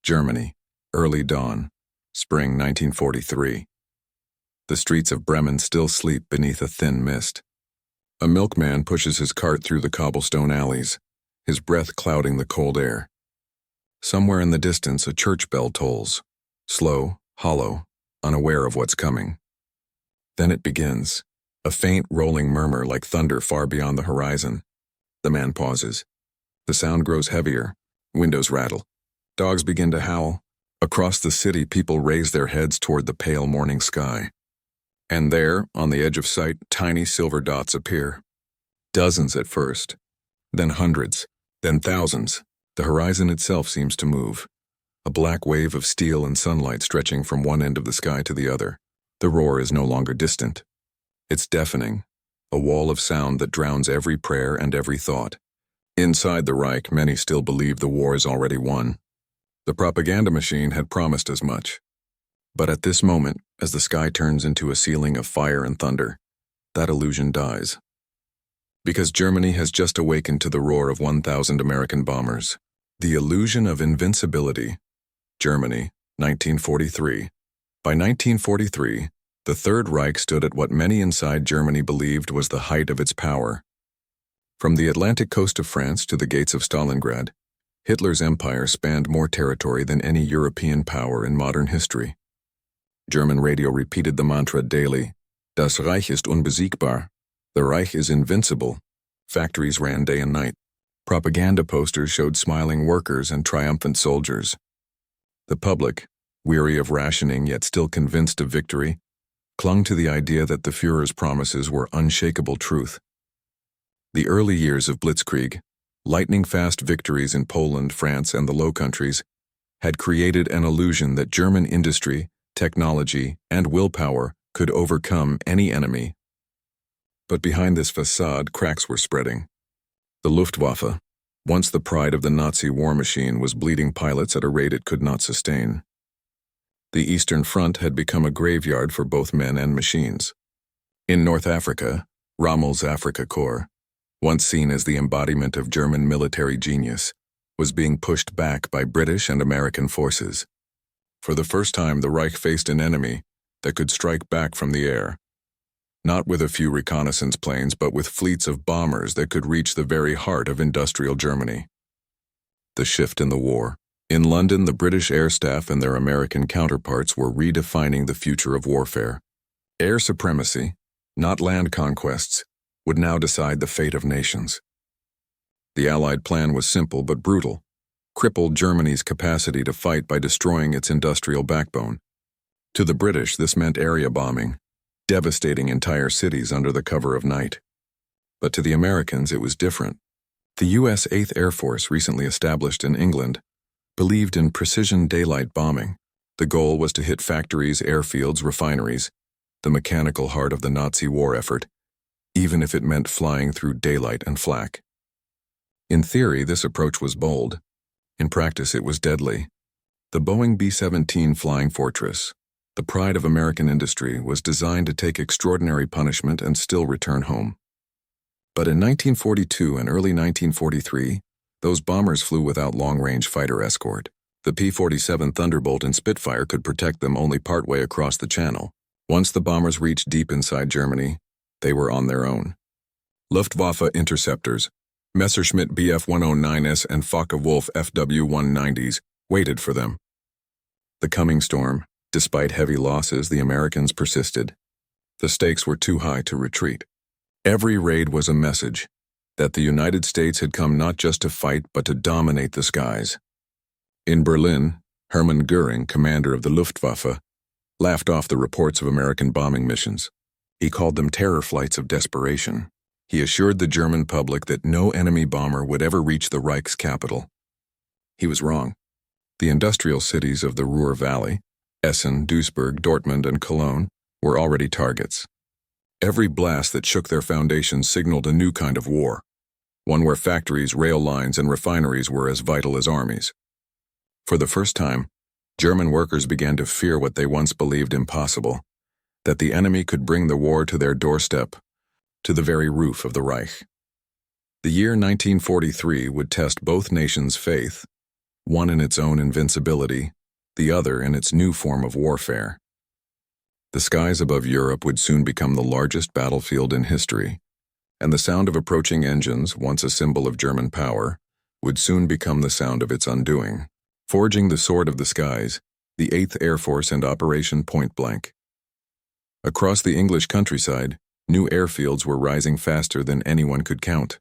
Germany, early dawn, spring 1943. The streets of Bremen still sleep beneath a thin mist. A milkman pushes his cart through the cobblestone alleys, his breath clouding the cold air. Somewhere in the distance, a church bell tolls, slow, hollow, unaware of what's coming. Then it begins, a faint rolling murmur like thunder far beyond the horizon. The man pauses. The sound grows heavier. Windows rattle. Dogs begin to howl. Across the city, people raise their heads toward the pale morning sky. And there, on the edge of sight, tiny silver dots appear. Dozens at first, then hundreds, then thousands. The horizon itself seems to move. A black wave of steel and sunlight stretching from one end of the sky to the other. The roar is no longer distant. It's deafening, a wall of sound that drowns every prayer and every thought. Inside the Reich, many still believe the war is already won. The propaganda machine had promised as much. But at this moment, as the sky turns into a ceiling of fire and thunder, that illusion dies. Because Germany has just awakened to the roar of 1,000 American bombers. The illusion of invincibility. Germany, 1943. By 1943, the Third Reich stood at what many inside Germany believed was the height of its power. From the Atlantic coast of France to the gates of Stalingrad, Hitler's empire spanned more territory than any European power in modern history. German radio repeated the mantra daily, Das Reich ist unbesiegbar, the Reich is invincible. Factories ran day and night. Propaganda posters showed smiling workers and triumphant soldiers. The public, weary of rationing yet still convinced of victory, clung to the idea that the Führer's promises were unshakable truth. The early years of Blitzkrieg, lightning-fast victories in Poland, France, and the Low Countries, had created an illusion that German industry, technology, and willpower could overcome any enemy. But behind this facade, cracks were spreading. The Luftwaffe, once the pride of the Nazi war machine, was bleeding pilots at a rate it could not sustain. The Eastern Front had become a graveyard for both men and machines. In North Africa, Rommel's Afrika Korps, once seen as the embodiment of German military genius, was being pushed back by British and American forces. For the first time, the Reich faced an enemy that could strike back from the air. Not with a few reconnaissance planes, but with fleets of bombers that could reach the very heart of industrial Germany. The shift in the war. In London, the British air staff and their American counterparts were redefining the future of warfare. Air supremacy, not land conquests, would now decide the fate of nations. The Allied plan was simple but brutal, crippled Germany's capacity to fight by destroying its industrial backbone. To the British, this meant area bombing, devastating entire cities under the cover of night. But to the Americans, it was different. The U.S. 8th Air Force, recently established in England, believed in precision daylight bombing. The goal was to hit factories, airfields, refineries, the mechanical heart of the Nazi war effort, even if it meant flying through daylight and flak. In theory, this approach was bold. In practice, it was deadly. The Boeing B-17 Flying Fortress, the pride of American industry, was designed to take extraordinary punishment and still return home. But in 1942 and early 1943, those bombers flew without long-range fighter escort. The P-47 Thunderbolt and Spitfire could protect them only partway across the channel. Once the bombers reached deep inside Germany, they were on their own. Luftwaffe interceptors, Messerschmitt Bf-109s and Focke-Wulf FW-190s, waited for them. The coming storm, despite heavy losses, the Americans persisted. The stakes were too high to retreat. Every raid was a message that the United States had come not just to fight but to dominate the skies. In Berlin, Hermann Göring, commander of the Luftwaffe, laughed off the reports of American bombing missions. He called them terror flights of desperation. He assured the German public that no enemy bomber would ever reach the Reich's capital. He was wrong. The industrial cities of the Ruhr Valley, Essen, Duisburg, Dortmund, and Cologne, were already targets. Every blast that shook their foundations signaled a new kind of war, one where factories, rail lines, and refineries were as vital as armies. For the first time, German workers began to fear what they once believed impossible, that the enemy could bring the war to their doorstep, to the very roof of the Reich. The year 1943 would test both nations' faith one in its own invincibility, the other in its new form of warfare. The skies above Europe would soon become the largest battlefield in history, and the sound of approaching engines, once a symbol of German power, would soon become the sound of its undoing. Forging the sword of the skies, the 8th Air Force and Operation Point Blank. Across the English countryside, new airfields were rising faster than anyone could count.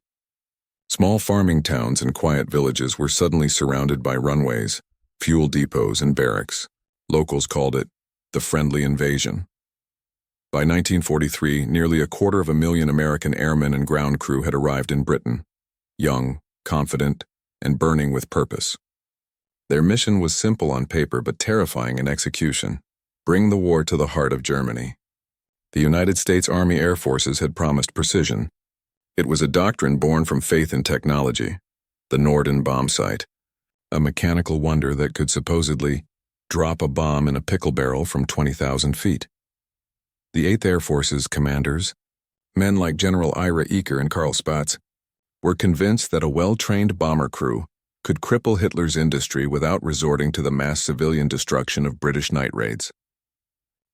Small farming towns and quiet villages were suddenly surrounded by runways, fuel depots, and barracks. Locals called it the friendly invasion. By 1943, nearly 250,000 American airmen and ground crew had arrived in Britain, young, confident, and burning with purpose. Their mission was simple on paper but terrifying in execution: bring the war to the heart of Germany. The United States Army Air Forces had promised precision. It was a doctrine born from faith in technology, the Norden bomb sight, a mechanical wonder that could supposedly drop a bomb in a pickle barrel from 20,000 feet. The 8th Air Force's commanders, men like General Ira Eaker and Karl Spaatz, were convinced that a well-trained bomber crew could cripple Hitler's industry without resorting to the mass civilian destruction of British night raids.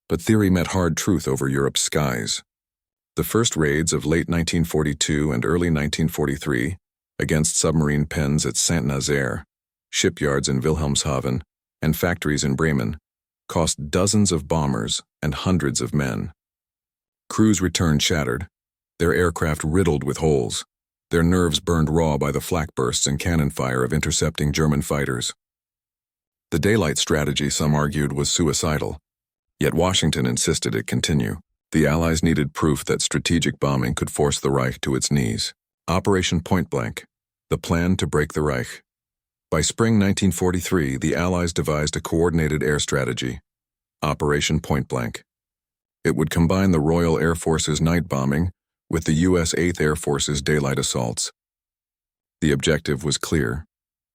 But theory met hard truth over Europe's skies. The first raids of late 1942 and early 1943 against submarine pens at Saint-Nazaire, shipyards in Wilhelmshaven, and factories in Bremen cost dozens of bombers and hundreds of men. Crews returned shattered, their aircraft riddled with holes, their nerves burned raw by the flak bursts and cannon fire of intercepting German fighters. The daylight strategy, some argued, was suicidal, yet Washington insisted it continue. The Allies needed proof that strategic bombing could force the Reich to its knees. Operation Point Blank, the plan to break the Reich. By spring 1943, the Allies devised a coordinated air strategy, Operation Point Blank. It would combine the Royal Air Force's night bombing with the U.S. 8th Air Force's daylight assaults. The objective was clear: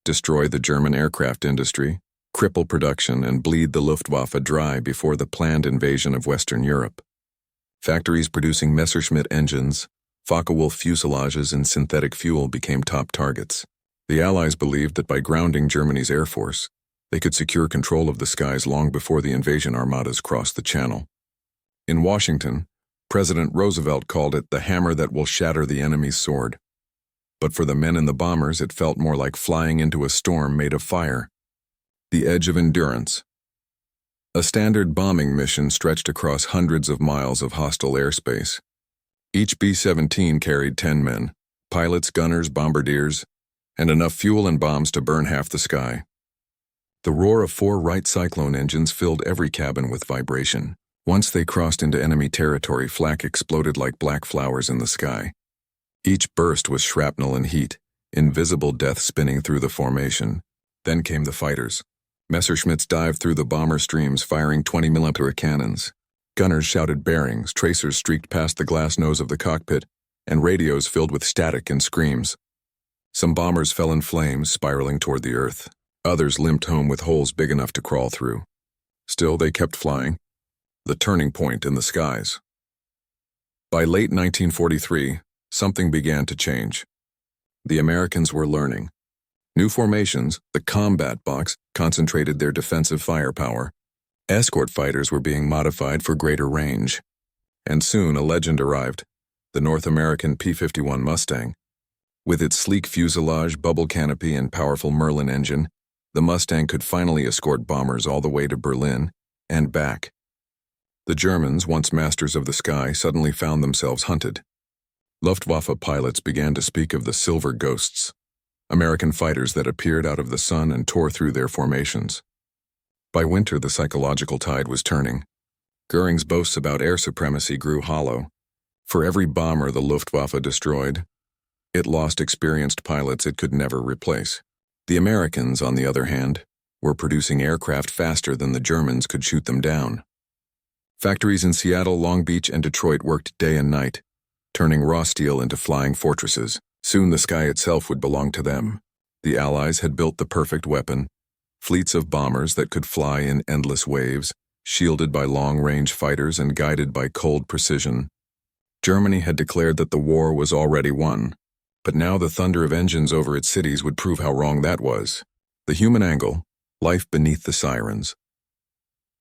destroy the German aircraft industry, cripple production, and bleed the Luftwaffe dry before the planned invasion of Western Europe. Factories producing Messerschmitt engines, Focke-Wulf fuselages, and synthetic fuel became top targets. The Allies believed that by grounding Germany's air force, they could secure control of the skies long before the invasion armadas crossed the Channel. In Washington, President Roosevelt called it the hammer that will shatter the enemy's sword. But for the men in the bombers, it felt more like flying into a storm made of fire. The edge of endurance. A standard bombing mission stretched across hundreds of miles of hostile airspace. Each B-17 carried 10 men, pilots, gunners, bombardiers, and enough fuel and bombs to burn half the sky. The roar of 4 Wright Cyclone engines filled every cabin with vibration. Once they crossed into enemy territory, flak exploded like black flowers in the sky. Each burst was shrapnel and heat, invisible death spinning through the formation. Then came the fighters. Messerschmitts dived through the bomber streams, firing 20mm cannons. Gunners shouted bearings, tracers streaked past the glass nose of the cockpit, and radios filled with static and screams. Some bombers fell in flames, spiraling toward the earth. Others limped home with holes big enough to crawl through. Still, they kept flying. The turning point in the skies. By late 1943, something began to change. The Americans were learning. New formations, the combat box, concentrated their defensive firepower. Escort fighters were being modified for greater range. And soon a legend arrived, the North American P-51 Mustang. With its sleek fuselage, bubble canopy, and powerful Merlin engine, the Mustang could finally escort bombers all the way to Berlin and back. The Germans, once masters of the sky, suddenly found themselves hunted. Luftwaffe pilots began to speak of the silver ghosts, American fighters that appeared out of the sun and tore through their formations. By winter, the psychological tide was turning. Goering's boasts about air supremacy grew hollow. For every bomber the Luftwaffe destroyed, it lost experienced pilots it could never replace. The Americans, on the other hand, were producing aircraft faster than the Germans could shoot them down. Factories in Seattle, Long Beach, and Detroit worked day and night, turning raw steel into flying fortresses. Soon the sky itself would belong to them. The Allies had built the perfect weapon, fleets of bombers that could fly in endless waves, shielded by long-range fighters and guided by cold precision. Germany had declared that the war was already won, but now the thunder of engines over its cities would prove how wrong that was. The human angle, life beneath the sirens.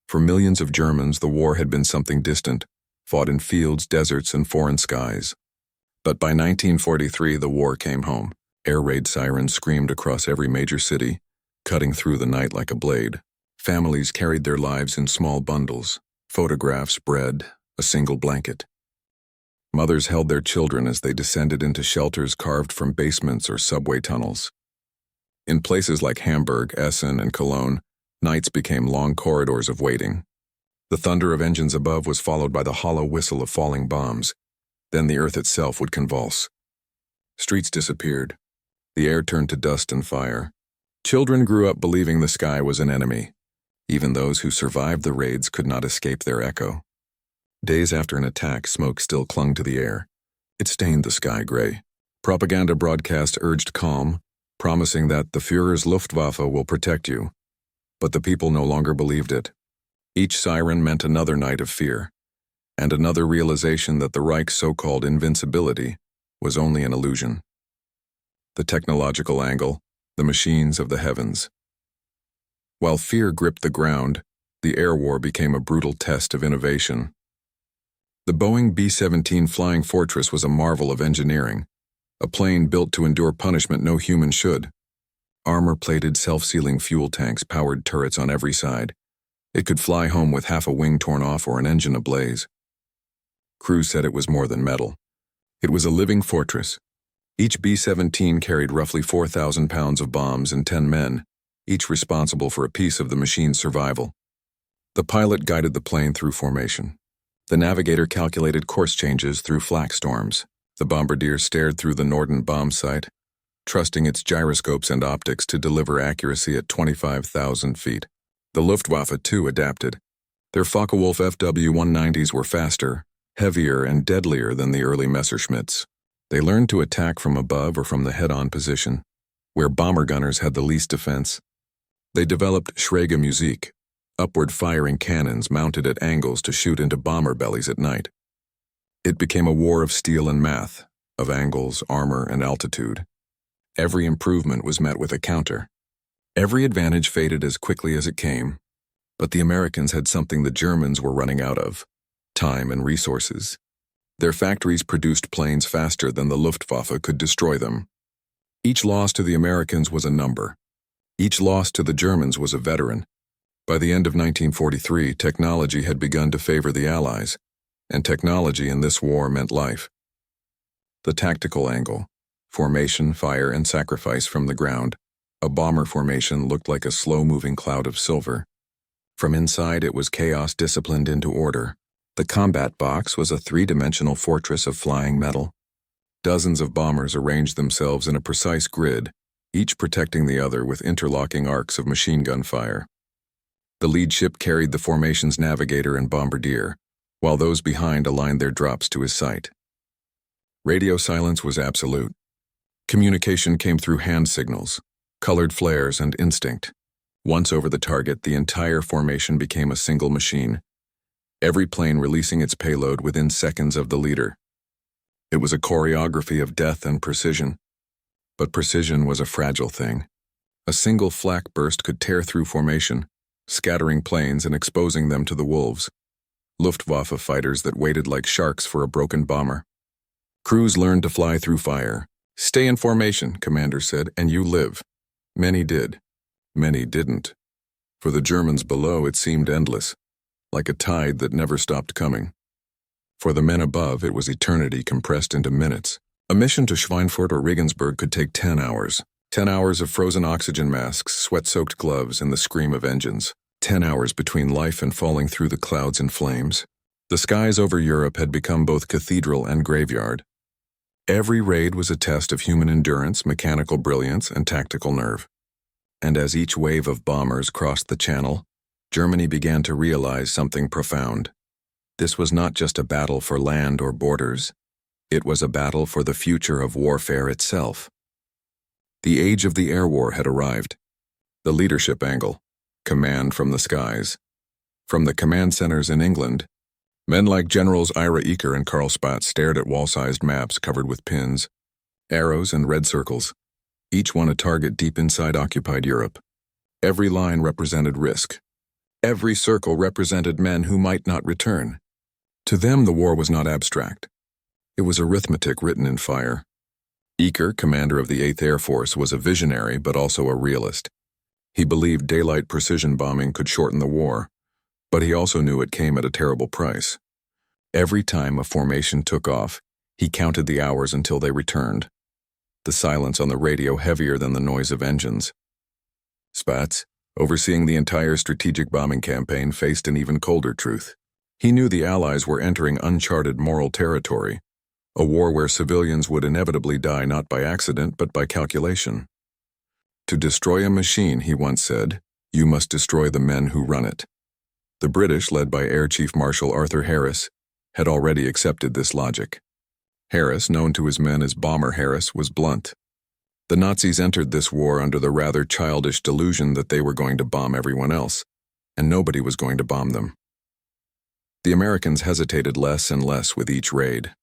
For millions of Germans, the war had been something distant, fought in fields, deserts, and foreign skies. But by 1943, the war came home. Air raid sirens screamed across every major city, cutting through the night like a blade. Families carried their lives in small bundles, photographs, bread, a single blanket. Mothers held their children as they descended into shelters carved from basements or subway tunnels. In places like Hamburg, Essen, and Cologne, nights became long corridors of waiting. The thunder of engines above was followed by the hollow whistle of falling bombs. Then the earth itself would convulse. Streets disappeared. The air turned to dust and fire. Children grew up believing the sky was an enemy. Even those who survived the raids could not escape their echo. Days after an attack, smoke still clung to the air. It stained the sky gray. Propaganda broadcasts urged calm, promising that the Führer's Luftwaffe will protect you. But the people no longer believed it. Each siren meant another night of fear, and another realization that the Reich's so-called invincibility was only an illusion. The technological angle, the machines of the heavens. While fear gripped the ground, the air war became a brutal test of innovation. The Boeing B-17 Flying Fortress was a marvel of engineering, a plane built to endure punishment no human should. Armor-plated, self-sealing fuel tanks powered turrets on every side. It could fly home with half a wing torn off or an engine ablaze. Crews said it was more than metal. It was a living fortress. Each B-17 carried roughly 4,000 pounds of bombs and 10 men, each responsible for a piece of the machine's survival. The pilot guided the plane through formation. The navigator calculated course changes through flak storms. The bombardier stared through the Norden bomb sight, trusting its gyroscopes and optics to deliver accuracy at 25,000 feet. The Luftwaffe, too, adapted. Their Focke-Wulf FW-190s were faster, heavier, and deadlier than the early Messerschmitts. They learned to attack from above or from the head-on position, where bomber gunners had the least defense. They developed Schräge Musik, upward-firing cannons mounted at angles to shoot into bomber bellies at night. It became a war of steel and math, of angles, armor, and altitude. Every improvement was met with a counter. Every advantage faded as quickly as it came, but the Americans had something the Germans were running out of: time and resources. Their factories produced planes faster than the Luftwaffe could destroy them. Each loss to the Americans was a number. Each loss to the Germans was a veteran. By the end of 1943, technology had begun to favor the Allies, and technology in this war meant life. The tactical angle, formation, fire, and sacrifice from the ground. A bomber formation looked like a slow-moving cloud of silver. From inside, it was chaos disciplined into order. The combat box was a three-dimensional fortress of flying metal. Dozens of bombers arranged themselves in a precise grid, each protecting the other with interlocking arcs of machine gun fire. The lead ship carried the formation's navigator and bombardier, while those behind aligned their drops to his sight. Radio silence was absolute. Communication came through hand signals, colored flares, and instinct. Once over the target, the entire formation became a single machine, every plane releasing its payload within seconds of the leader. It was a choreography of death and precision. But precision was a fragile thing. A single flak burst could tear through formation, scattering planes and exposing them to the wolves. Luftwaffe fighters that waited like sharks for a broken bomber. Crews learned to fly through fire. "Stay in formation," commander said, "and you live." Many did. Many didn't. For the Germans below, it seemed endless, like a tide that never stopped coming. For the men above, it was eternity compressed into minutes. A mission to Schweinfurt or Regensburg could take 10 hours. 10 hours of frozen oxygen masks, sweat-soaked gloves, and the scream of engines. 10 hours between life and falling through the clouds in flames. The skies over Europe had become both cathedral and graveyard. Every raid was a test of human endurance, mechanical brilliance, and tactical nerve. And as each wave of bombers crossed the channel, Germany began to realize something profound. This was not just a battle for land or borders. It was a battle for the future of warfare itself. The age of the air war had arrived. The leadership angle, command from the skies. From the command centers in England, men like Generals Ira Eaker and Karl Spaatz stared at wall-sized maps covered with pins, arrows, and red circles, each one a target deep inside occupied Europe. Every line represented risk. Every circle represented men who might not return. To them, the war was not abstract. It was arithmetic written in fire. Eaker, commander of the 8th Air Force, was a visionary but also a realist. He believed daylight precision bombing could shorten the war, but he also knew it came at a terrible price. Every time a formation took off, he counted the hours until they returned. The silence on the radio heavier than the noise of engines. Spatz, overseeing the entire strategic bombing campaign, faced an even colder truth. He knew the Allies were entering uncharted moral territory, a war where civilians would inevitably die not by accident but by calculation. To destroy a machine, he once said, you must destroy the men who run it. The British, led by Air Chief Marshal Arthur Harris, had already accepted this logic. Harris, known to his men as Bomber Harris, was blunt. The Nazis entered this war under the rather childish delusion that they were going to bomb everyone else, and nobody was going to bomb them. The Americans hesitated less and less with each raid.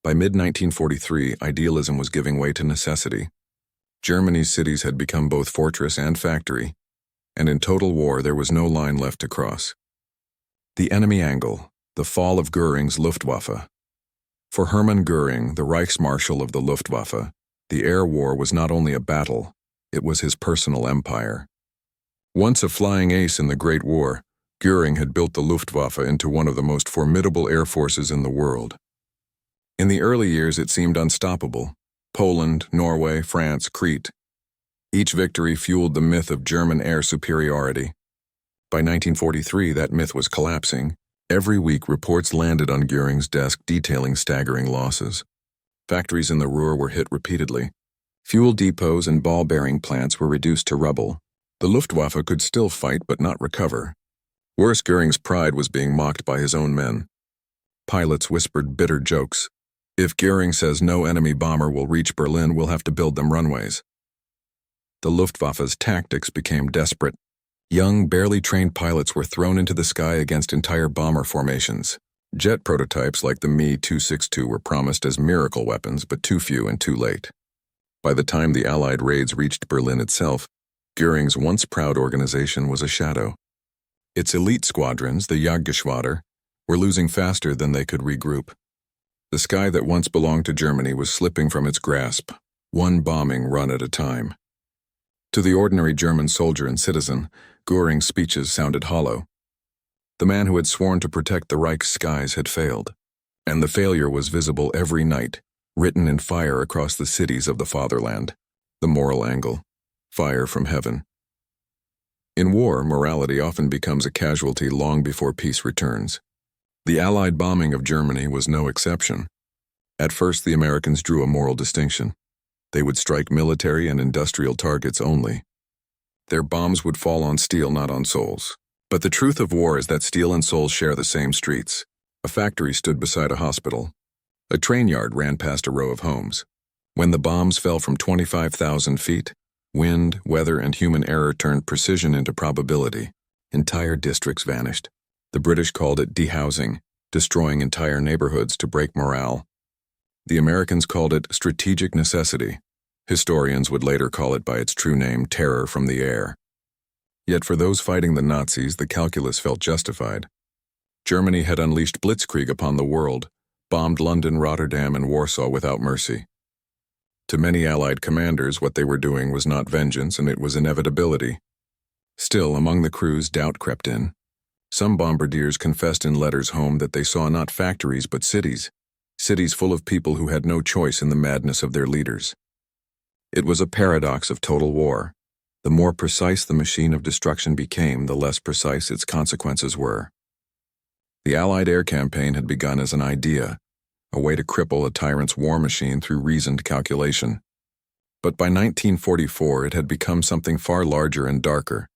By mid-1943, idealism was giving way to necessity. Germany's cities had become both fortress and factory, and in total war there was no line left to cross. The enemy angle, the fall of Göring's Luftwaffe. For Hermann Göring, the Reichsmarschall of the Luftwaffe, the air war was not only a battle, it was his personal empire. Once a flying ace in the Great War, Göring had built the Luftwaffe into one of the most formidable air forces in the world. In the early years it seemed unstoppable. Poland, Norway, France, Crete. Each victory fueled the myth of German air superiority. By 1943, that myth was collapsing. Every week, reports landed on Göring's desk detailing staggering losses. Factories in the Ruhr were hit repeatedly. Fuel depots and ball-bearing plants were reduced to rubble. The Luftwaffe could still fight but not recover. Worse, Göring's pride was being mocked by his own men. Pilots whispered bitter jokes. If Göring says no enemy bomber will reach Berlin, we'll have to build them runways. The Luftwaffe's tactics became desperate. Young, barely trained pilots were thrown into the sky against entire bomber formations. Jet prototypes like the Me-262 were promised as miracle weapons, but too few and too late. By the time the Allied raids reached Berlin itself, Göring's once proud organization was a shadow. Its elite squadrons, the Jagdgeschwader, were losing faster than they could regroup. The sky that once belonged to Germany was slipping from its grasp, one bombing run at a time. To the ordinary German soldier and citizen, Göring's speeches sounded hollow. The man who had sworn to protect the Reich's skies had failed, and the failure was visible every night, written in fire across the cities of the fatherland. The moral angle, fire from heaven. In war, morality often becomes a casualty long before peace returns. The Allied bombing of Germany was no exception. At first, the Americans drew a moral distinction. They would strike military and industrial targets only. Their bombs would fall on steel, not on souls. But the truth of war is that steel and souls share the same streets. A factory stood beside a hospital. A train yard ran past a row of homes. When the bombs fell from 25,000 feet, wind, weather, and human error turned precision into probability. Entire districts vanished. The British called it dehousing, destroying entire neighborhoods to break morale. The Americans called it strategic necessity. Historians would later call it by its true name, terror from the air. Yet for those fighting the Nazis, the calculus felt justified. Germany had unleashed blitzkrieg upon the world, bombed London, Rotterdam, and Warsaw without mercy. To many Allied commanders, what they were doing was not vengeance, and it was inevitability. Still, among the crews, doubt crept in. Some bombardiers confessed in letters home that they saw not factories but cities full of people who had no choice in the madness of their leaders. It was a paradox of total war. The more precise the machine of destruction became, the less precise its consequences were. The Allied air campaign had begun as an idea, a way to cripple a tyrant's war machine through reasoned calculation. But by 1944 it had become something far larger and darker.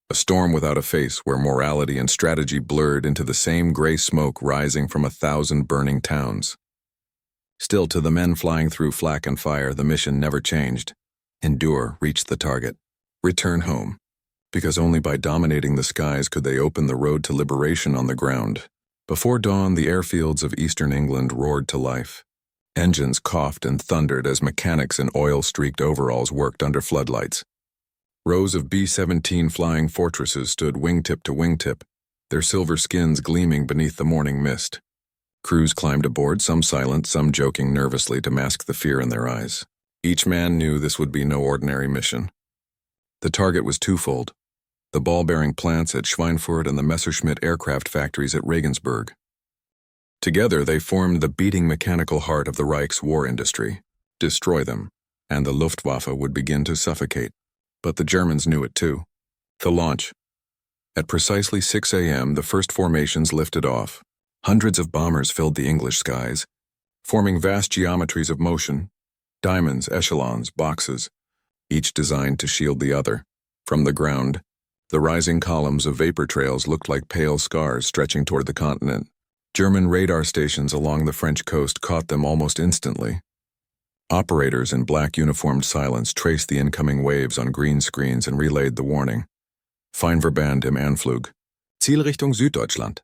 A storm without a face where morality and strategy blurred into the same gray smoke rising from 1,000 burning towns. Still, to the men flying through flak and fire, the mission never changed. Endure, reach the target. Return home. Because only by dominating the skies could they open the road to liberation on the ground. Before dawn, the airfields of eastern England roared to life. Engines coughed and thundered as mechanics in oil-streaked overalls worked under floodlights. Rows of B-17 flying fortresses stood wingtip to wingtip, their silver skins gleaming beneath the morning mist. Crews climbed aboard, some silent, some joking nervously to mask the fear in their eyes. Each man knew this would be no ordinary mission. The target was twofold: the ball-bearing plants at Schweinfurt and the Messerschmitt aircraft factories at Regensburg. Together they formed the beating mechanical heart of the Reich's war industry. Destroy them, and the Luftwaffe would begin to suffocate. But the Germans knew it too. The launch. At precisely 6 a.m., the first formations lifted off. Hundreds of bombers filled the English skies, forming vast geometries of motion, diamonds, echelons, boxes, each designed to shield the other. From the ground, the rising columns of vapor trails looked like pale scars stretching toward the continent. German radar stations along the French coast caught them almost instantly. Operators in black uniformed silence traced the incoming waves on green screens and relayed the warning. Feindverband im Anflug. Zielrichtung Süddeutschland.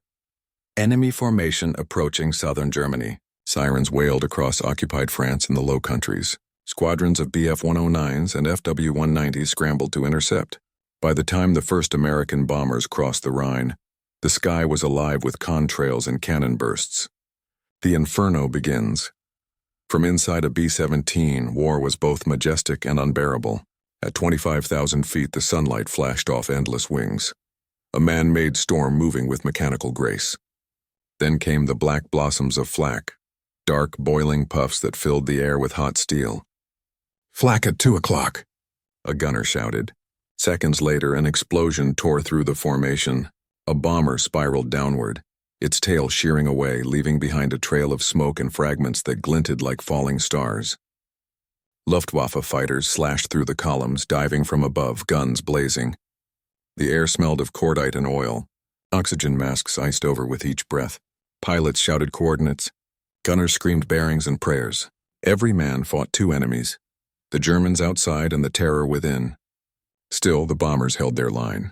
Enemy formation approaching southern Germany. Sirens wailed across occupied France and the Low Countries. Squadrons of Bf-109s and FW-190s scrambled to intercept. By the time the first American bombers crossed the Rhine, the sky was alive with contrails and cannon bursts. The inferno begins. From inside a B-17, war was both majestic and unbearable. At 25,000 feet, the sunlight flashed off endless wings. A man-made storm moving with mechanical grace. Then came the black blossoms of flak, dark, boiling puffs that filled the air with hot steel. "Flak at 2 o'clock, a gunner shouted. Seconds later, an explosion tore through the formation. A bomber spiraled downward, its tail shearing away, leaving behind a trail of smoke and fragments that glinted like falling stars. Luftwaffe fighters slashed through the columns, diving from above, guns blazing. The air smelled of cordite and oil. Oxygen masks iced over with each breath. Pilots shouted coordinates. Gunners screamed bearings and prayers. Every man fought two enemies, the Germans outside and the terror within. Still, the bombers held their line.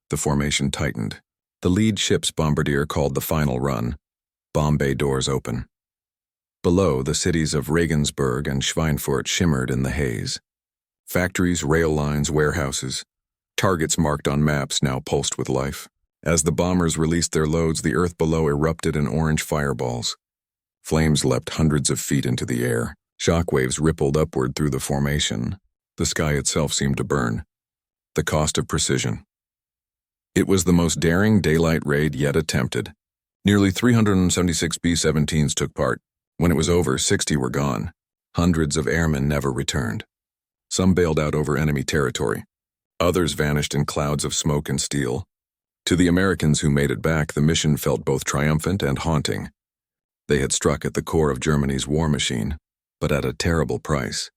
The formation tightened. The lead ship's bombardier called the final run. Bomb bay doors open. Below, the cities of Regensburg and Schweinfurt shimmered in the haze. Factories, rail lines, warehouses. Targets marked on maps now pulsed with life. As the bombers released their loads, the earth below erupted in orange fireballs. Flames leapt hundreds of feet into the air. Shockwaves rippled upward through the formation. The sky itself seemed to burn. The cost of precision. It was the most daring daylight raid yet attempted. Nearly 376 B-17s took part. When it was over, 60 were gone. Hundreds of airmen never returned. Some bailed out over enemy territory. Others vanished in clouds of smoke and steel. To the Americans who made it back, the mission felt both triumphant and haunting. They had struck at the core of Germany's war machine, but at a terrible price.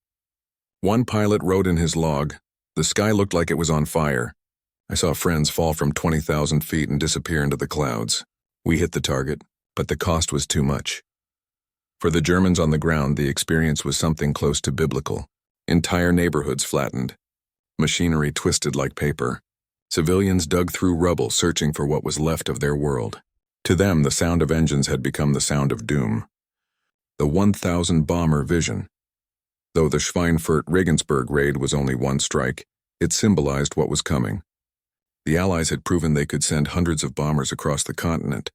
One pilot wrote in his log, "The sky looked like it was on fire. I saw friends fall from 20,000 feet and disappear into the clouds. We hit the target, but the cost was too much." For the Germans on the ground, the experience was something close to biblical. Entire neighborhoods flattened. Machinery twisted like paper. Civilians dug through rubble, searching for what was left of their world. To them, the sound of engines had become the sound of doom. The 1,000-bomber vision. Though the Schweinfurt-Regensburg raid was only one strike, it symbolized what was coming. The Allies had proven they could send hundreds of bombers across the continent,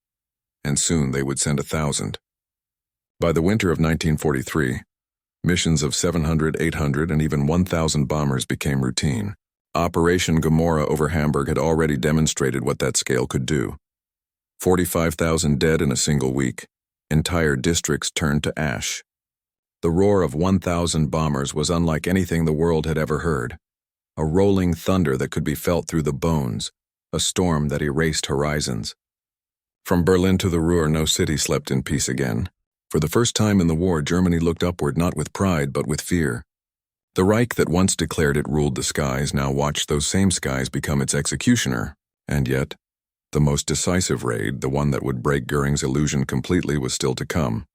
and soon they would send 1,000. By the winter of 1943, missions of 700, 800, and even 1,000 bombers became routine. Operation Gomorrah over Hamburg had already demonstrated what that scale could do. 45,000 dead in a single week. Entire districts turned to ash. The roar of 1,000 bombers was unlike anything the world had ever heard. A rolling thunder that could be felt through the bones, a storm that erased horizons. From Berlin to the Ruhr, no city slept in peace again. For the first time in the war, Germany looked upward not with pride but with fear. The Reich that once declared it ruled the skies now watched those same skies become its executioner. And yet, the most decisive raid, the one that would break Goering's illusion completely, was still to come.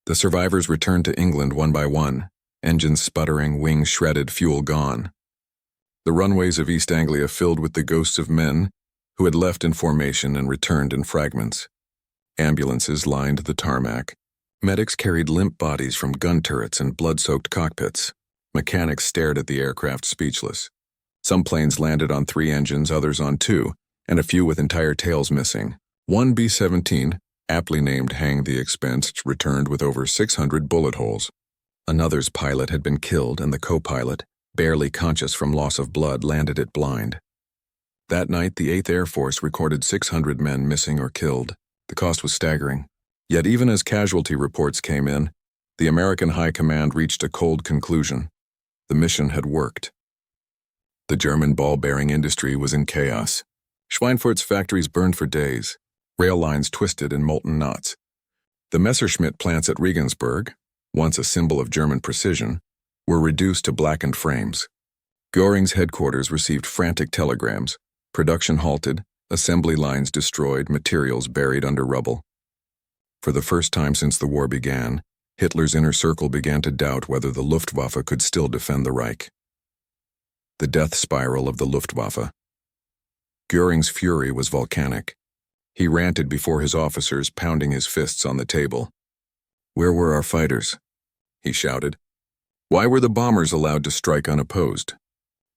The survivors returned to England one by one, engines sputtering, wings shredded, fuel gone. The runways of East Anglia filled with the ghosts of men who had left in formation and returned in fragments. Ambulances lined the tarmac. Medics carried limp bodies from gun turrets and blood-soaked cockpits. Mechanics stared at the aircraft speechless. Some planes landed on 3 engines, others on 2, and a few with entire tails missing. One B-17, aptly named Hang the Expense, returned with over 600 bullet holes. Another's pilot had been killed, and the co-pilot, barely conscious from loss of blood, landed it blind. That night, the 8th Air Force recorded 600 men missing or killed. The cost was staggering. Yet even as casualty reports came in, the American High Command reached a cold conclusion. The mission had worked. The German ball-bearing industry was in chaos. Schweinfurt's factories burned for days. Rail lines twisted in molten knots. The Messerschmitt plants at Regensburg, once a symbol of German precision, were reduced to blackened frames. Göring's headquarters received frantic telegrams. Production halted, assembly lines destroyed, materials buried under rubble. For the first time since the war began, Hitler's inner circle began to doubt whether the Luftwaffe could still defend the Reich. The death spiral of the Luftwaffe. Göring's fury was volcanic. He ranted before his officers, pounding his fists on the table. "Where were our fighters?" he shouted. "Why were the bombers allowed to strike unopposed?"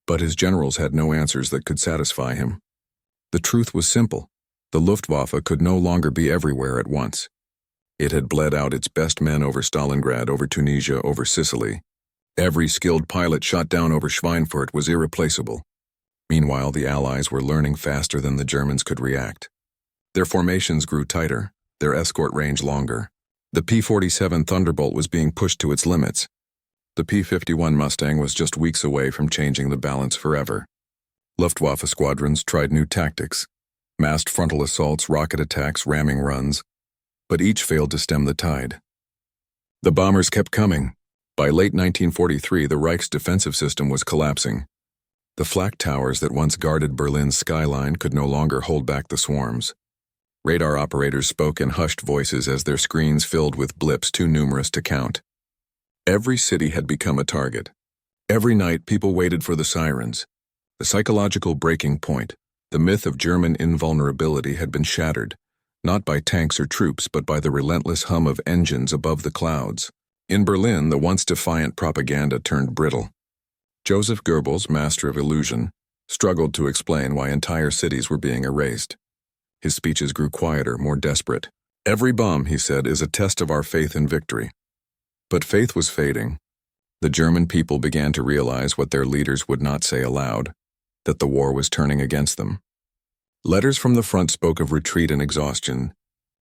But his generals had no answers that could satisfy him. The truth was simple. The Luftwaffe could no longer be everywhere at once. It had bled out its best men over Stalingrad, over Tunisia, over Sicily. Every skilled pilot shot down over Schweinfurt was irreplaceable. Meanwhile, the Allies were learning faster than the Germans could react. Their formations grew tighter, their escort range longer. The P-47 Thunderbolt was being pushed to its limits. The P-51 Mustang was just weeks away from changing the balance forever. Luftwaffe squadrons tried new tactics: massed frontal assaults, rocket attacks, ramming runs. But each failed to stem the tide. The bombers kept coming. By late 1943, the Reich's defensive system was collapsing. The flak towers that once guarded Berlin's skyline could no longer hold back the swarms. Radar operators spoke in hushed voices as their screens filled with blips too numerous to count. Every city had become a target. Every night, people waited for the sirens. The psychological breaking point, the myth of German invulnerability, had been shattered, not by tanks or troops, but by the relentless hum of engines above the clouds. In Berlin, the once defiant propaganda turned brittle. Joseph Goebbels, master of illusion, struggled to explain why entire cities were being erased. His speeches grew quieter, more desperate. "Every bomb," he said, "is a test of our faith in victory." But faith was fading. The German people began to realize what their leaders would not say aloud, that the war was turning against them. Letters from the front spoke of retreat and exhaustion.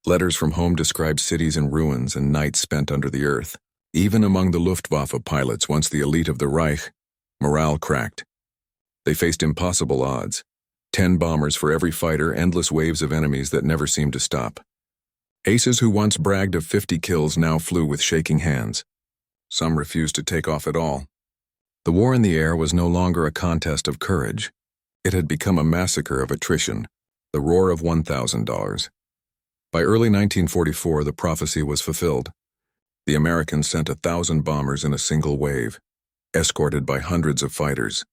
Letters from home described cities in ruins and nights spent under the earth. Even among the Luftwaffe pilots, once the elite of the Reich, morale cracked. They faced impossible odds: 10 bombers for every fighter, endless waves of enemies that never seemed to stop. Aces who once bragged of 50 kills now flew with shaking hands. Some refused to take off at all. The war in the air was no longer a contest of courage. It had become a massacre of attrition, the roar of $1,000. By early 1944, the prophecy was fulfilled. The Americans sent 1,000 bombers in a single wave, escorted by hundreds of fighters.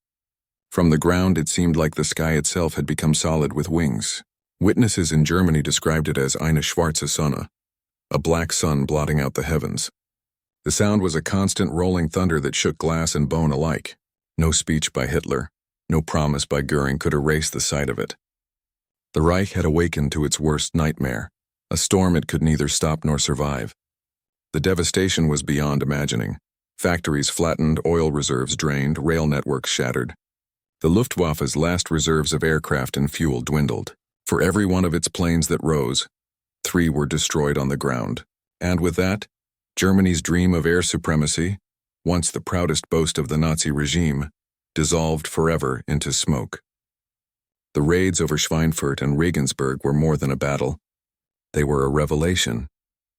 From the ground, it seemed like the sky itself had become solid with wings. Witnesses in Germany described it as eine schwarze Sonne, a black sun blotting out the heavens. The sound was a constant rolling thunder that shook glass and bone alike. No speech by Hitler, no promise by Göring could erase the sight of it. The Reich had awakened to its worst nightmare, a storm it could neither stop nor survive. The devastation was beyond imagining. Factories flattened, oil reserves drained, rail networks shattered. The Luftwaffe's last reserves of aircraft and fuel dwindled. For every one of its planes that rose, 3 were destroyed on the ground. And with that, Germany's dream of air supremacy, once the proudest boast of the Nazi regime, dissolved forever into smoke. The raids over Schweinfurt and Regensburg were more than a battle. They were a revelation,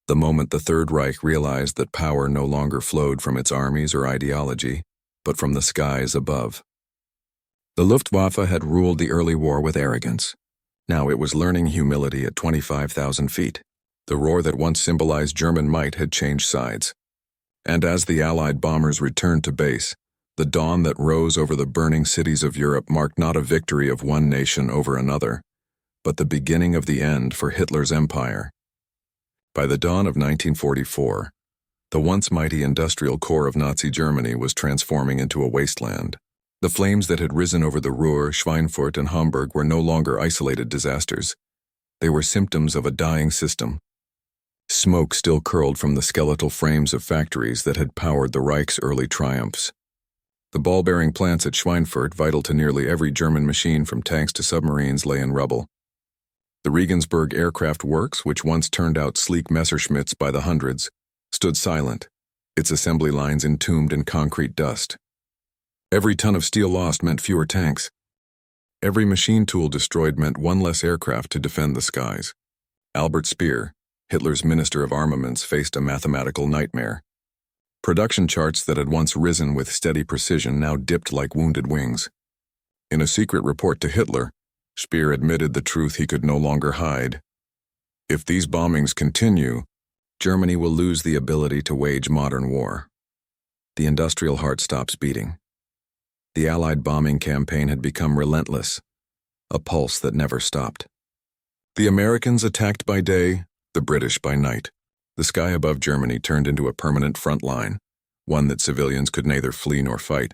the moment the Third Reich realized that power no longer flowed from its armies or ideology, but from the skies above. The Luftwaffe had ruled the early war with arrogance. Now it was learning humility at 25,000 feet. The roar that once symbolized German might had changed sides. And as the Allied bombers returned to base, the dawn that rose over the burning cities of Europe marked not a victory of one nation over another, but the beginning of the end for Hitler's empire. By the dawn of 1944, the once mighty industrial core of Nazi Germany was transforming into a wasteland. The flames that had risen over the Ruhr, Schweinfurt, and Hamburg were no longer isolated disasters. They were symptoms of a dying system. Smoke still curled from the skeletal frames of factories that had powered the Reich's early triumphs. The ball-bearing plants at Schweinfurt, vital to nearly every German machine from tanks to submarines, lay in rubble. The Regensburg Aircraft Works, which once turned out sleek Messerschmitts by the hundreds, stood silent, its assembly lines entombed in concrete dust. Every ton of steel lost meant fewer tanks. Every machine tool destroyed meant one less aircraft to defend the skies. Albert Speer, Hitler's Minister of Armaments, faced a mathematical nightmare. Production charts that had once risen with steady precision now dipped like wounded wings. In a secret report to Hitler, Speer admitted the truth he could no longer hide. If these bombings continue, Germany will lose the ability to wage modern war. The industrial heart stops beating. The Allied bombing campaign had become relentless, a pulse that never stopped. The Americans attacked by day, the British by night. The sky above Germany turned into a permanent front line, one that civilians could neither flee nor fight.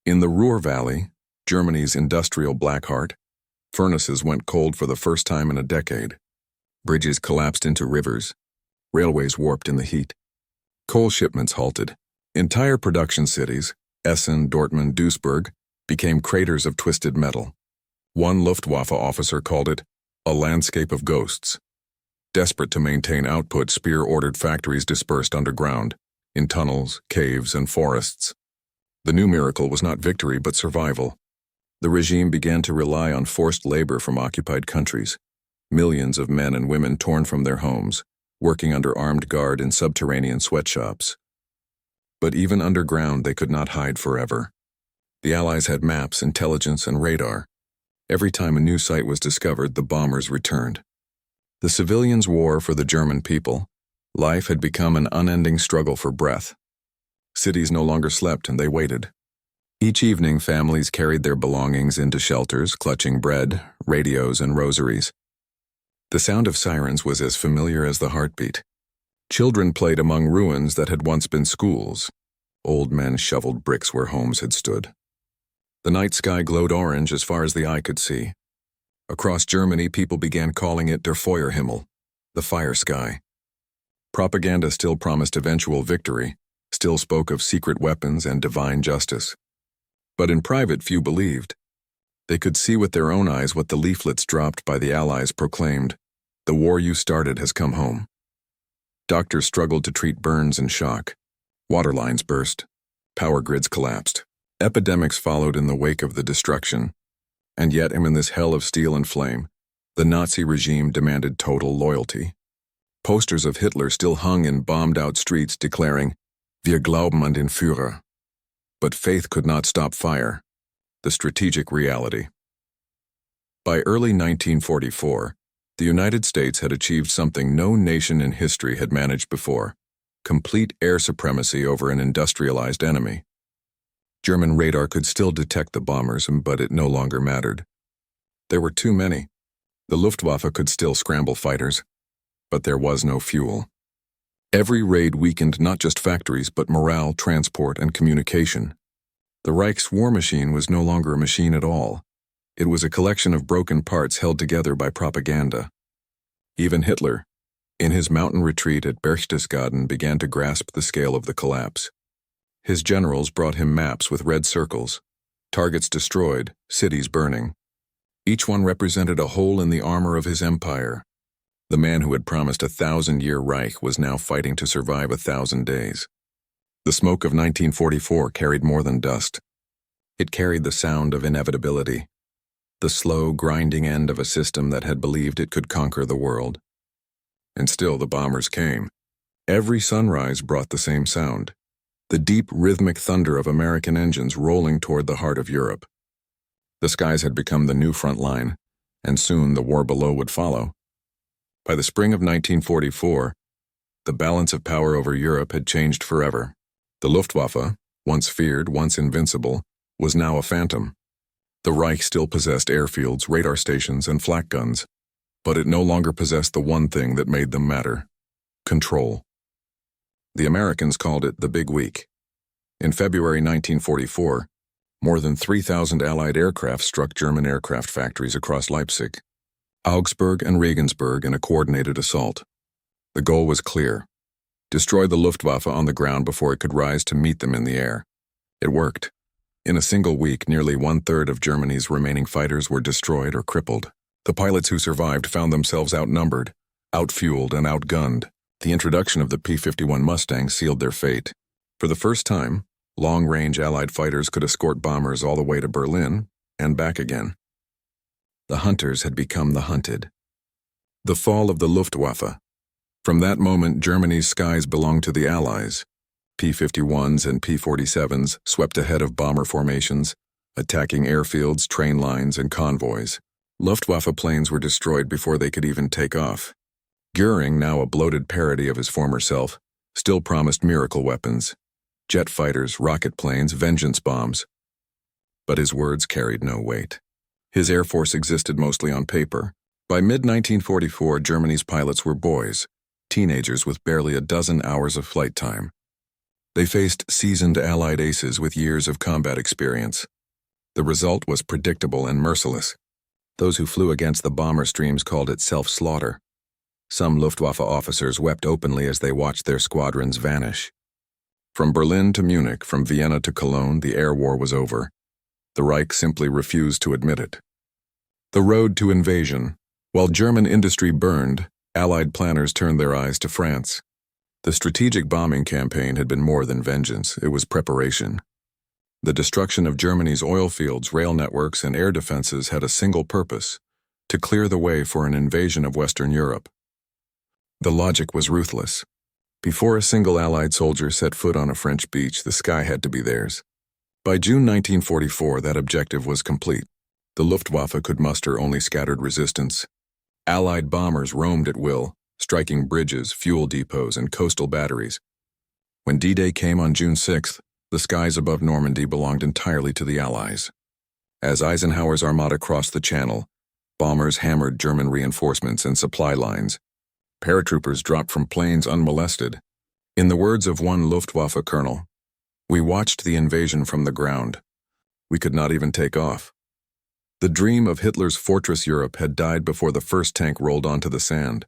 In the Ruhr Valley, Germany's industrial black heart, furnaces went cold for the first time in a decade. Bridges collapsed into rivers. Railways warped in the heat. Coal shipments halted. Entire production cities, Essen, Dortmund, Duisburg, became craters of twisted metal. One Luftwaffe officer called it a landscape of ghosts. Desperate to maintain output, Speer ordered factories dispersed underground, in tunnels, caves, and forests. The new miracle was not victory but survival. The regime began to rely on forced labor from occupied countries, millions of men and women torn from their homes, working under armed guard in subterranean sweatshops. But even underground, they could not hide forever. The Allies had maps, intelligence, and radar. Every time a new site was discovered, the bombers returned. The civilians' war for the German people, life had become an unending struggle for breath. Cities no longer slept, and they waited. Each evening, families carried their belongings into shelters, clutching bread, radios, and rosaries. The sound of sirens was as familiar as the heartbeat. Children played among ruins that had once been schools. Old men shoveled bricks where homes had stood. The night sky glowed orange as far as the eye could see. Across Germany, people began calling it der Feuerhimmel, the fire sky. Propaganda still promised eventual victory, still spoke of secret weapons and divine justice. But in private, few believed. They could see with their own eyes what the leaflets dropped by the Allies proclaimed: "The war you started has come home." Doctors struggled to treat burns and shock. Water lines burst. Power grids collapsed. Epidemics followed in the wake of the destruction. And yet, in this hell of steel and flame, the Nazi regime demanded total loyalty. Posters of Hitler still hung in bombed-out streets declaring, "Wir glauben an den Führer." But faith could not stop fire, the strategic reality. By early 1944, the United States had achieved something no nation in history had managed before: complete air supremacy over an industrialized enemy. German radar could still detect the bombers, but it no longer mattered. There were too many. The Luftwaffe could still scramble fighters, but there was no fuel. Every raid weakened not just factories, but morale, transport, and communication. The Reich's war machine was no longer a machine at all. It was a collection of broken parts held together by propaganda. Even Hitler, in his mountain retreat at Berchtesgaden, began to grasp the scale of the collapse. His generals brought him maps with red circles, targets destroyed, cities burning. Each one represented a hole in the armor of his empire. The man who had promised a 1,000-year Reich was now fighting to survive 1,000 days. The smoke of 1944 carried more than dust. It carried the sound of inevitability, the slow, grinding end of a system that had believed it could conquer the world. And still the bombers came. Every sunrise brought the same sound: the deep, rhythmic thunder of American engines rolling toward the heart of Europe. The skies had become the new front line, and soon the war below would follow. By the spring of 1944, the balance of power over Europe had changed forever. The Luftwaffe, once feared, once invincible, was now a phantom. The Reich still possessed airfields, radar stations, and flak guns, but it no longer possessed the one thing that made them matter: control. The Americans called it the Big Week. In February 1944, More than 3,000 Allied aircraft struck German aircraft factories across Leipzig, Augsburg, and Regensburg in a coordinated assault. The goal was clear: destroy the Luftwaffe on the ground before it could rise to meet them in the air. It worked. In a single week, nearly one-third of Germany's remaining fighters were destroyed or crippled. The pilots who survived found themselves outnumbered, outfueled, and outgunned. The introduction of the P-51 Mustang sealed their fate. For the first time, long-range Allied fighters could escort bombers all the way to Berlin and back again. The hunters had become the hunted. The fall of the Luftwaffe. From that moment, Germany's skies belonged to the Allies. P-51s and P-47s swept ahead of bomber formations, attacking airfields, train lines, and convoys. Luftwaffe planes were destroyed before they could even take off. Göring, now a bloated parody of his former self, still promised miracle weapons: jet fighters, rocket planes, vengeance bombs. But his words carried no weight. His air force existed mostly on paper. By mid-1944, Germany's pilots were boys, teenagers with barely a dozen hours of flight time. They faced seasoned Allied aces with years of combat experience. The result was predictable and merciless. Those who flew against the bomber streams called it self-slaughter. Some Luftwaffe officers wept openly as they watched their squadrons vanish. From Berlin to Munich, from Vienna to Cologne, the air war was over. The Reich simply refused to admit it. The road to invasion. While German industry burned, Allied planners turned their eyes to France. The strategic bombing campaign had been more than vengeance, it was preparation. The destruction of Germany's oil fields, rail networks, and air defenses had a single purpose: to clear the way for an invasion of Western Europe. The logic was ruthless. Before a single Allied soldier set foot on a French beach, the sky had to be theirs. By June 1944, that objective was complete. The Luftwaffe could muster only scattered resistance. Allied bombers roamed at will, striking bridges, fuel depots, and coastal batteries. When D-Day came on June 6th, the skies above Normandy belonged entirely to the Allies. As Eisenhower's armada crossed the Channel, bombers hammered German reinforcements and supply lines. Paratroopers dropped from planes unmolested. In the words of one Luftwaffe colonel, "We watched the invasion from the ground. We could not even take off." The dream of Hitler's Fortress Europe had died before the first tank rolled onto the sand.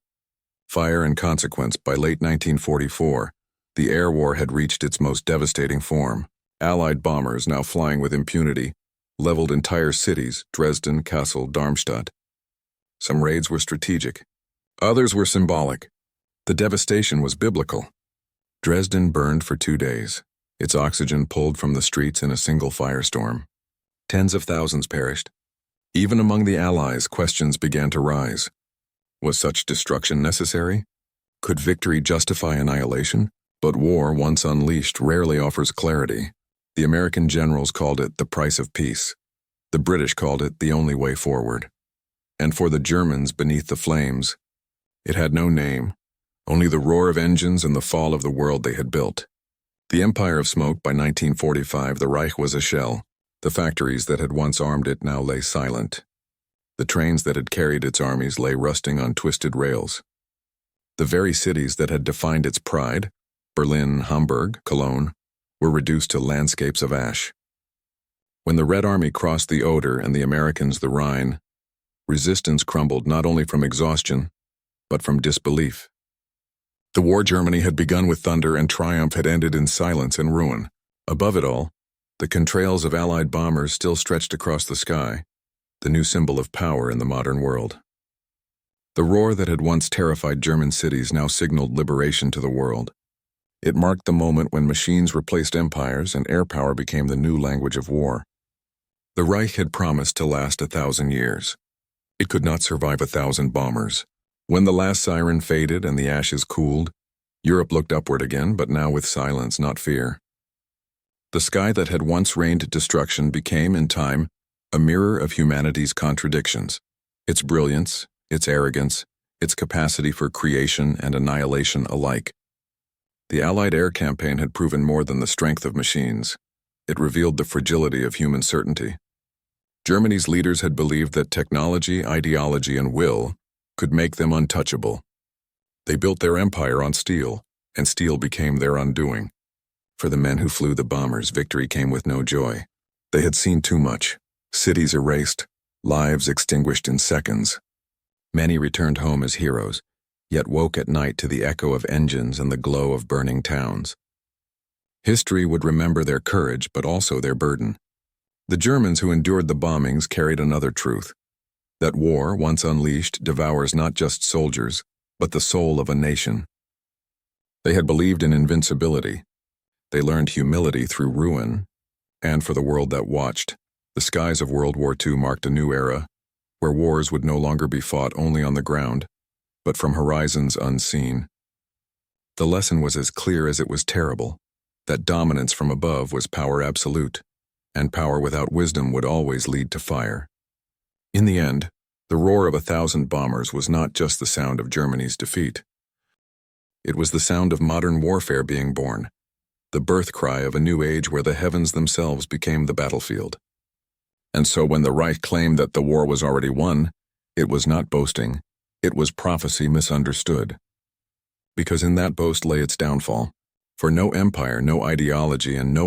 Fire and consequence. By late 1944, the air war had reached its most devastating form. Allied bombers, now flying with impunity, leveled entire cities: Dresden, Kassel, Darmstadt. Some raids were strategic. Others were symbolic. The devastation was biblical. Dresden burned for 2 days, its oxygen pulled from the streets in a single firestorm. Tens of thousands perished. Even among the Allies, questions began to rise. Was such destruction necessary? Could victory justify annihilation? But war, once unleashed, rarely offers clarity. The American generals called it the price of peace. The British called it the only way forward. And for the Germans beneath the flames, it had no name, only the roar of engines and the fall of the world they had built. The empire of smoke. By 1945, the Reich was a shell. The factories that had once armed it now lay silent. The trains that had carried its armies lay rusting on twisted rails. The very cities that had defined its pride, Berlin, Hamburg, Cologne, were reduced to landscapes of ash. When the Red Army crossed the Oder and the Americans the Rhine, resistance crumbled not only from exhaustion, but from disbelief. The war Germany had begun with thunder, and triumph had ended in silence and ruin. Above it all, the contrails of Allied bombers still stretched across the sky, the new symbol of power in the modern world. The roar that had once terrified German cities now signaled liberation to the world. It marked the moment when machines replaced empires and air power became the new language of war. The Reich had promised to last 1,000 years. It could not survive 1,000 bombers. When the last siren faded and the ashes cooled, Europe looked upward again, but now with silence, not fear. The sky that had once rained destruction became, in time, a mirror of humanity's contradictions. Its brilliance, its arrogance, its capacity for creation and annihilation alike. The Allied air campaign had proven more than the strength of machines. It revealed the fragility of human certainty. Germany's leaders had believed that technology, ideology, and will could make them untouchable. They built their empire on steel, and steel became their undoing. For the men who flew the bombers, victory came with no joy. They had seen too much. Cities erased, lives extinguished in seconds. Many returned home as heroes, yet woke at night to the echo of engines and the glow of burning towns. History would remember their courage, but also their burden. The Germans who endured the bombings carried another truth: that war, once unleashed, devours not just soldiers, but the soul of a nation. They had believed in invincibility. They learned humility through ruin, and for the world that watched, the skies of World War II marked a new era, where wars would no longer be fought only on the ground, but from horizons unseen. The lesson was as clear as it was terrible, that dominance from above was power absolute, and power without wisdom would always lead to fire. In the end, the roar of 1,000 bombers was not just the sound of Germany's defeat. It was the sound of modern warfare being born, the birth cry of a new age where the heavens themselves became the battlefield. And so when the Reich claimed that the war was already won, it was not boasting, it was prophecy misunderstood. Because in that boast lay its downfall. For no empire, no ideology, and no